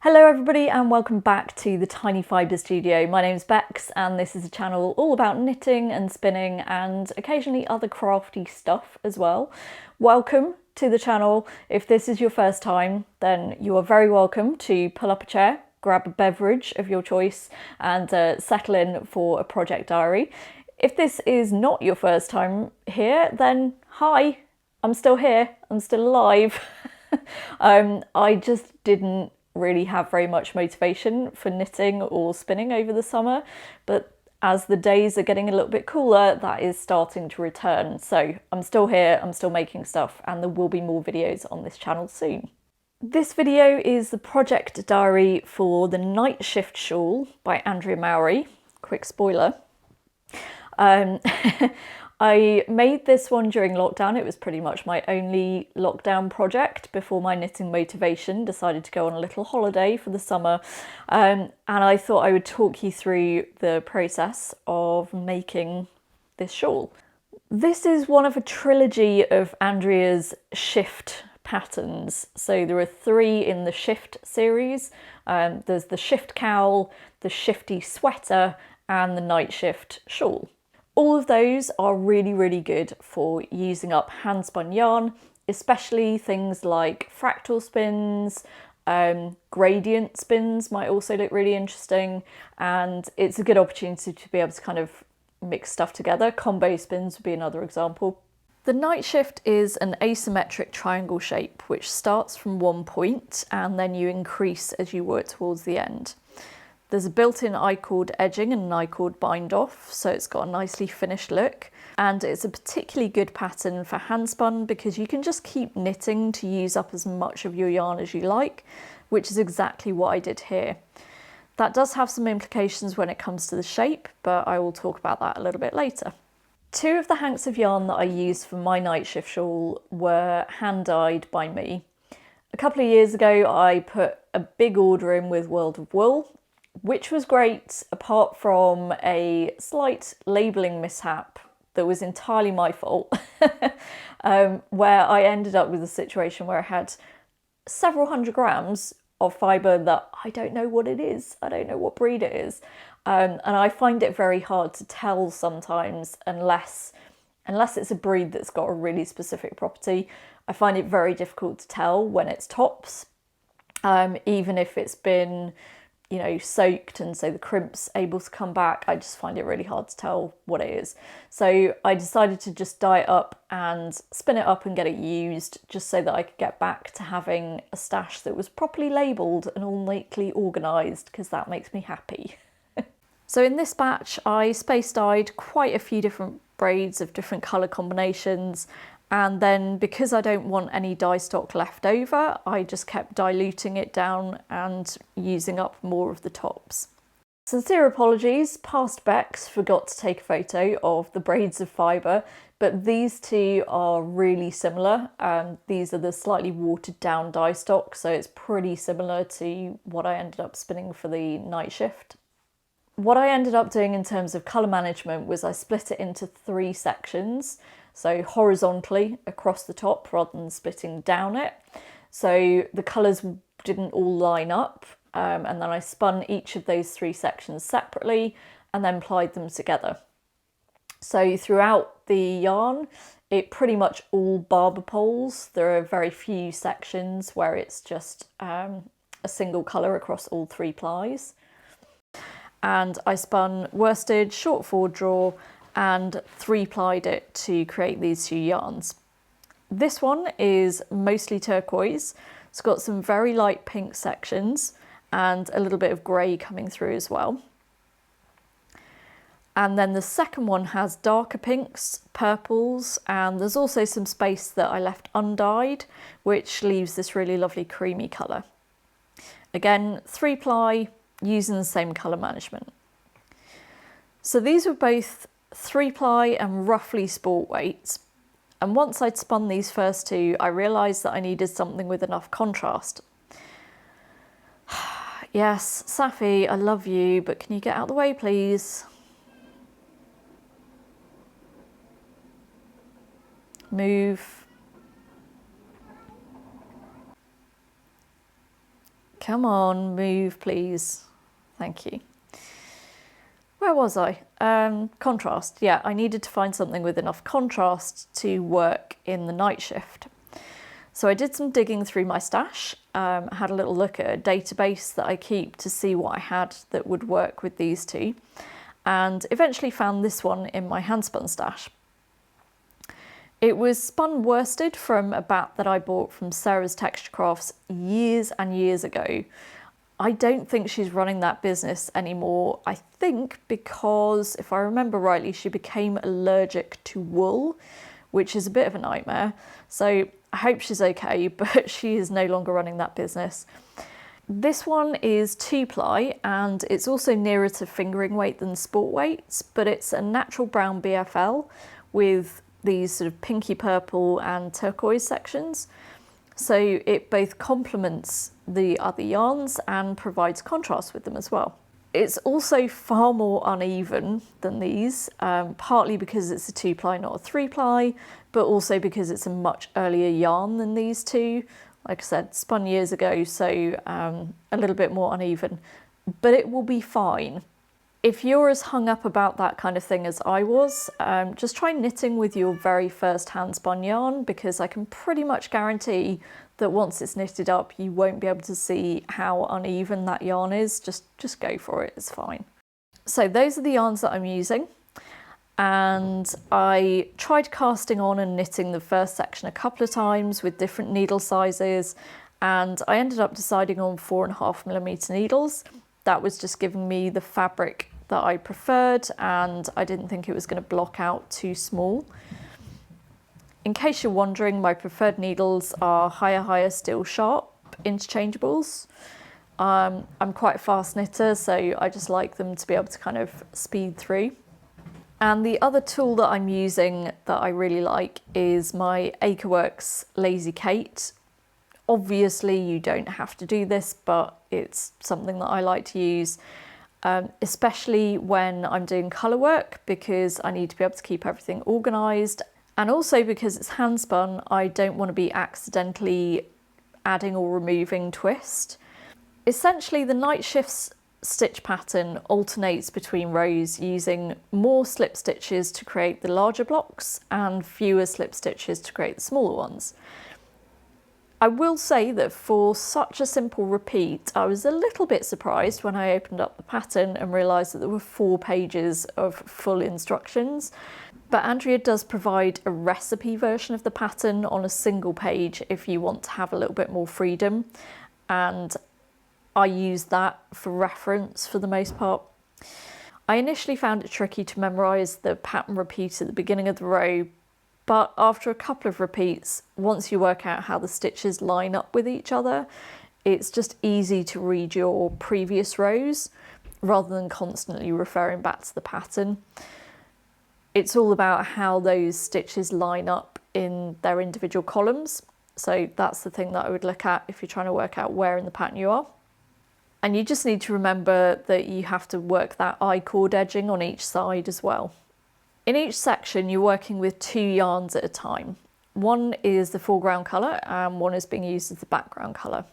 Hello everybody and welcome back to the Tiny Fibre Studio. My name's Bex and this is a channel all about knitting and spinning and occasionally other crafty stuff as well. Welcome to the channel. If this is your first time, then you are very welcome to pull up a chair, grab a beverage of your choice and settle in for a project diary. If this is not your first time here, then hi, I'm still here, I'm still alive. I just didn't really have very much motivation for knitting or spinning over the summer, but as the days are getting a little bit cooler, that is starting to return. So I'm still here, I'm still making stuff, and there will be more videos on this channel soon. This video is the project diary for the Nightshift Shawl by Andrea Mowry. Quick spoiler. I made this one during lockdown. It was pretty much my only lockdown project before my knitting motivation decided to go on a little holiday for the summer. And I thought I would talk you through the process of making this shawl. This is one of a trilogy of Andrea's Shift patterns. So there are 3 in the Shift series. There's the Shift Cowl, the Shifty Sweater, and the Nightshift Shawl. All of those are really good for using up handspun yarn, especially things like fractal spins, gradient spins might also look really interesting, and it's a good opportunity to be able to kind of mix stuff together. Combo spins would be another example. The Nightshift is an asymmetric triangle shape which starts from one point and then you increase as you work towards the end. There's a built-in I-cord edging and an I-cord bind off, so it's got a nicely finished look. And it's a particularly good pattern for handspun because you can just keep knitting to use up as much of your yarn as you like, which is exactly what I did here. That does have some implications when it comes to the shape, but I will talk about that a little bit later. 2 of the hanks of yarn that I used for my Nightshift shawl were hand-dyed by me. A couple of years ago, I put a big order in with World of Wool, which was great, apart from a slight labelling mishap that was entirely my fault, where I ended up with a situation where I had several hundred grams of fibre that I don't know what it is, I don't know what breed it is, and I find it very hard to tell sometimes unless it's a breed that's got a really specific property. I find it very difficult to tell when it's tops, even if it's been soaked and so the crimp's able to come back. I just find it really hard to tell what it is. So I decided to just dye it up and spin it up and get it used, just so that I could get back to having a stash that was properly labelled and all neatly organised, because that makes me happy. So in this batch I space dyed quite a few different braids of different colour combinations, and then because I don't want any dye stock left over, I just kept diluting it down and using up more of the tops. Sincere apologies, past Bex forgot to take a photo of the braids of fibre, but these 2 are really similar. These are the slightly watered down dye stock, so it's pretty similar to what I ended up spinning for the Nightshift. What I ended up doing in terms of colour management was I split it into 3 sections. So horizontally across the top rather than splitting down it. So the colours didn't all line up, and then I spun each of those 3 sections separately and then plied them together. So throughout the yarn, it pretty much all barber poles. There are very few sections where it's just a single colour across all 3 plies. And I spun worsted, short forward draw, and 3-plied it to create these 2 yarns. This one is mostly turquoise. It's got some very light pink sections and a little bit of grey coming through as well. And then the second one has darker pinks, purples, and there's also some space that I left undyed, which leaves this really lovely creamy colour. Again, 3-ply, using the same colour management. So these were both 3-ply and roughly sport weights, and once I'd spun these first 2, I realised that I needed something with enough contrast. Yes, Safi, I love you, but can you get out of the way please? Move. Come on, move please. Thank you. Where was I? Contrast. Yeah, I needed to find something with enough contrast to work in the night shift. So I did some digging through my stash, had a little look at a database that I keep to see what I had that would work with these two, and eventually found this one in my handspun stash. It was spun worsted from a bat that I bought from Sarah's Texture Crafts years and years ago. I don't think she's running that business anymore, I think because, if I remember rightly, she became allergic to wool, which is a bit of a nightmare. So I hope she's okay, but she is no longer running that business. This one is 2-ply and it's also nearer to fingering weight than sport weights, but it's a natural brown BFL with these sort of pinky purple and turquoise sections. So it both complements the other yarns and provides contrast with them as well. It's also far more uneven than these, partly because it's a 2-ply, not a 3-ply, but also because it's a much earlier yarn than these two. Like I said, spun years ago, so a little bit more uneven, but it will be fine. If you're as hung up about that kind of thing as I was, just try knitting with your very first handspun yarn, because I can pretty much guarantee that once it's knitted up, you won't be able to see how uneven that yarn is. Just go for it, it's fine. So those are the yarns that I'm using. And I tried casting on and knitting the first section a couple of times with different needle sizes, and I ended up deciding on 4.5mm needles. That was just giving me the fabric that I preferred, and I didn't think it was going to block out too small. In case you're wondering, my preferred needles are higher, steel sharp interchangeables. I'm quite a fast knitter, so I just like them to be able to kind of speed through. And the other tool that I'm using that I really like is my Acreworks Lazy Kate. Obviously you don't have to do this, but it's something that I like to use, especially when I'm doing colour work, because I need to be able to keep everything organised. And also because it's hand spun, I don't want to be accidentally adding or removing twist. Essentially, the Nightshift's stitch pattern alternates between rows using more slip stitches to create the larger blocks and fewer slip stitches to create the smaller ones. I will say that for such a simple repeat, I was a little bit surprised when I opened up the pattern and realised that there were 4 pages of full instructions. But Andrea does provide a recipe version of the pattern on a single page if you want to have a little bit more freedom, and I use that for reference for the most part. I initially found it tricky to memorise the pattern repeat at the beginning of the row, but after a couple of repeats, once you work out how the stitches line up with each other, it's just easy to read your previous rows rather than constantly referring back to the pattern. It's all about how those stitches line up in their individual columns. So that's the thing that I would look at if you're trying to work out where in the pattern you are. And you just need to remember that you have to work that I-cord edging on each side as well. In each section, you're working with 2 yarns at a time. One is the foreground colour and one is being used as the background colour.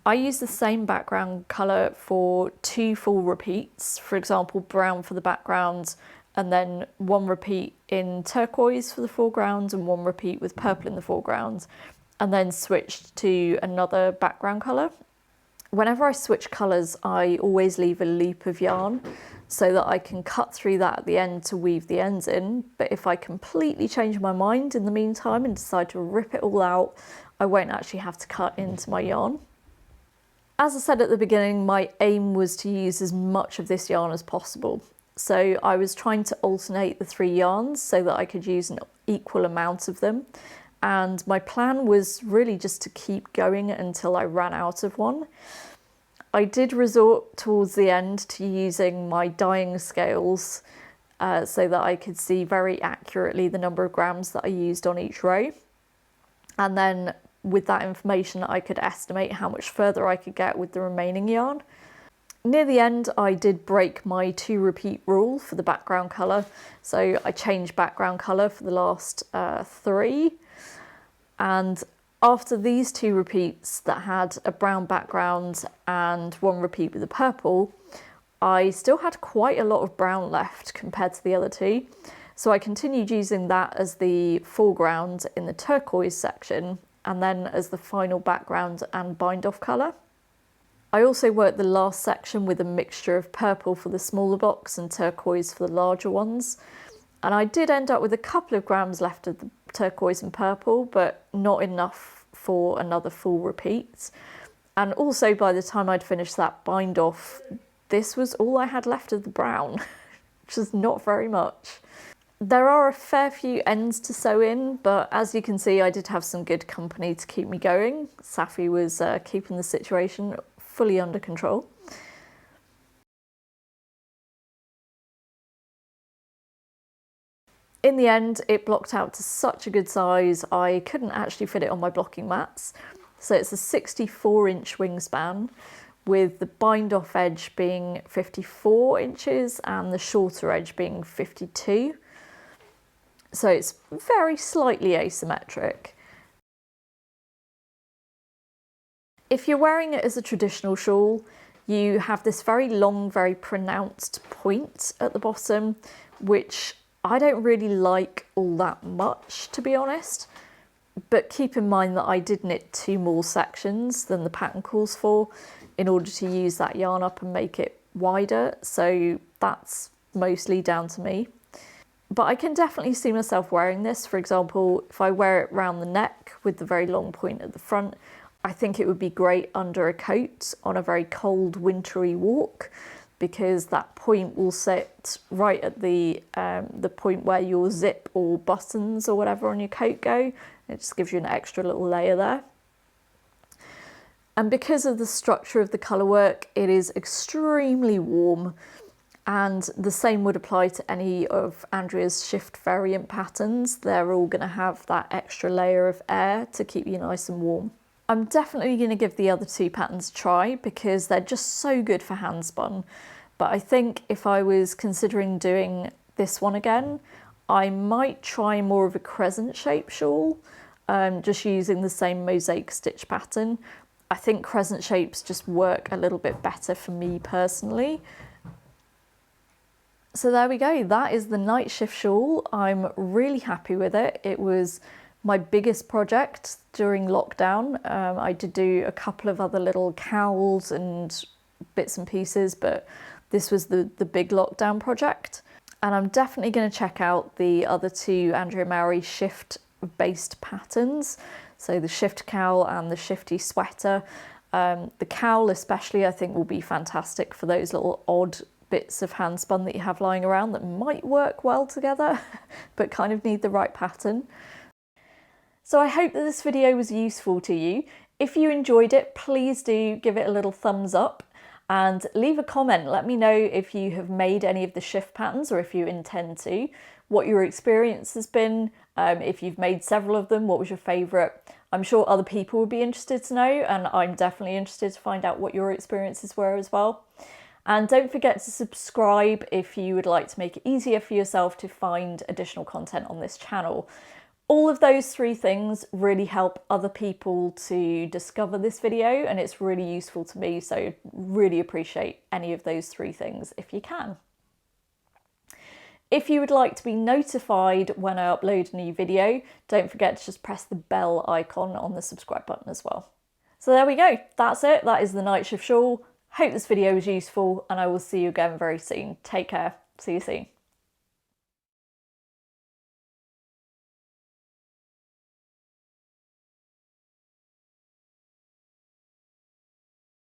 I use the same background colour for 2 full repeats, for example, brown for the background, and then 1 repeat in turquoise for the foreground and 1 repeat with purple in the foreground, and then switched to another background colour. Whenever I switch colours, I always leave a loop of yarn so that I can cut through that at the end to weave the ends in. But if I completely change my mind in the meantime and decide to rip it all out, I won't actually have to cut into my yarn. As I said at the beginning, my aim was to use as much of this yarn as possible. So I was trying to alternate the 3 yarns so that I could use an equal amount of them. And my plan was really just to keep going until I ran out of one. I did resort towards the end to using my dyeing scales so that I could see very accurately the number of grams that I used on each row. And then with that information, I could estimate how much further I could get with the remaining yarn. Near the end, I did break my 2 repeat rule for the background colour. So I changed background colour for the last 3. And After these 2 repeats that had a brown background and 1 repeat with a purple, I still had quite a lot of brown left compared to the other 2. So I continued using that as the foreground in the turquoise section, and then as the final background and bind off colour. I also worked the last section with a mixture of purple for the smaller blocks and turquoise for the larger ones. And I did end up with a couple of grams left of the turquoise and purple, but not enough for another full repeat. And also by the time I'd finished that bind off, this was all I had left of the brown, which is not very much. There are a fair few ends to sew in, but as you can see, I did have some good company to keep me going. Safi was keeping the situation fully under control. In the end, it blocked out to such a good size, I couldn't actually fit it on my blocking mats. So it's a 64-inch wingspan, with the bind off edge being 54 inches and the shorter edge being 52. So it's very slightly asymmetric. If you're wearing it as a traditional shawl, you have this very long, very pronounced point at the bottom, which I don't really like all that much, to be honest. But keep in mind that I did knit 2 more sections than the pattern calls for in order to use that yarn up and make it wider, so that's mostly down to me. But I can definitely see myself wearing this. For example, if I wear it round the neck with the very long point at the front, I think it would be great under a coat on a very cold wintry walk, because that point will sit right at the point where your zip or buttons or whatever on your coat go. It just gives you an extra little layer there. And because of the structure of the colour work, it is extremely warm, and the same would apply to any of Andrea's Shift variant patterns. They're all going to have that extra layer of air to keep you nice and warm. I'm definitely going to give the other 2 patterns a try because they're just so good for handspun. But I think if I was considering doing this one again, I might try more of a crescent shape shawl, just using the same mosaic stitch pattern. I think crescent shapes just work a little bit better for me personally. So there we go, that is the Nightshift Shawl. I'm really happy with it. It was my biggest project during lockdown. I did do a couple of other little cowls and bits and pieces, but this was the big lockdown project. And I'm definitely going to check out the other 2 Andrea Mowry shift based patterns. So the Shift Cowl and the Shifty Sweater. The cowl especially I think will be fantastic for those little odd bits of handspun that you have lying around that might work well together but kind of need the right pattern. So I hope that this video was useful to you. If you enjoyed it, please do give it a little thumbs up and leave a comment. Let me know if you have made any of the shift patterns or if you intend to, what your experience has been, if you've made several of them, what was your favourite. I'm sure other people would be interested to know, and I'm definitely interested to find out what your experiences were as well. And don't forget to subscribe if you would like to make it easier for yourself to find additional content on this channel. All of those 3 things really help other people to discover this video, and it's really useful to me, so really appreciate any of those 3 things if you can. If you would like to be notified when I upload a new video, don't forget to just press the bell icon on the subscribe button as well. So there we go, that's it, that is the Nightshift Shawl. Hope this video was useful, and I will see you again very soon. Take care, see you soon.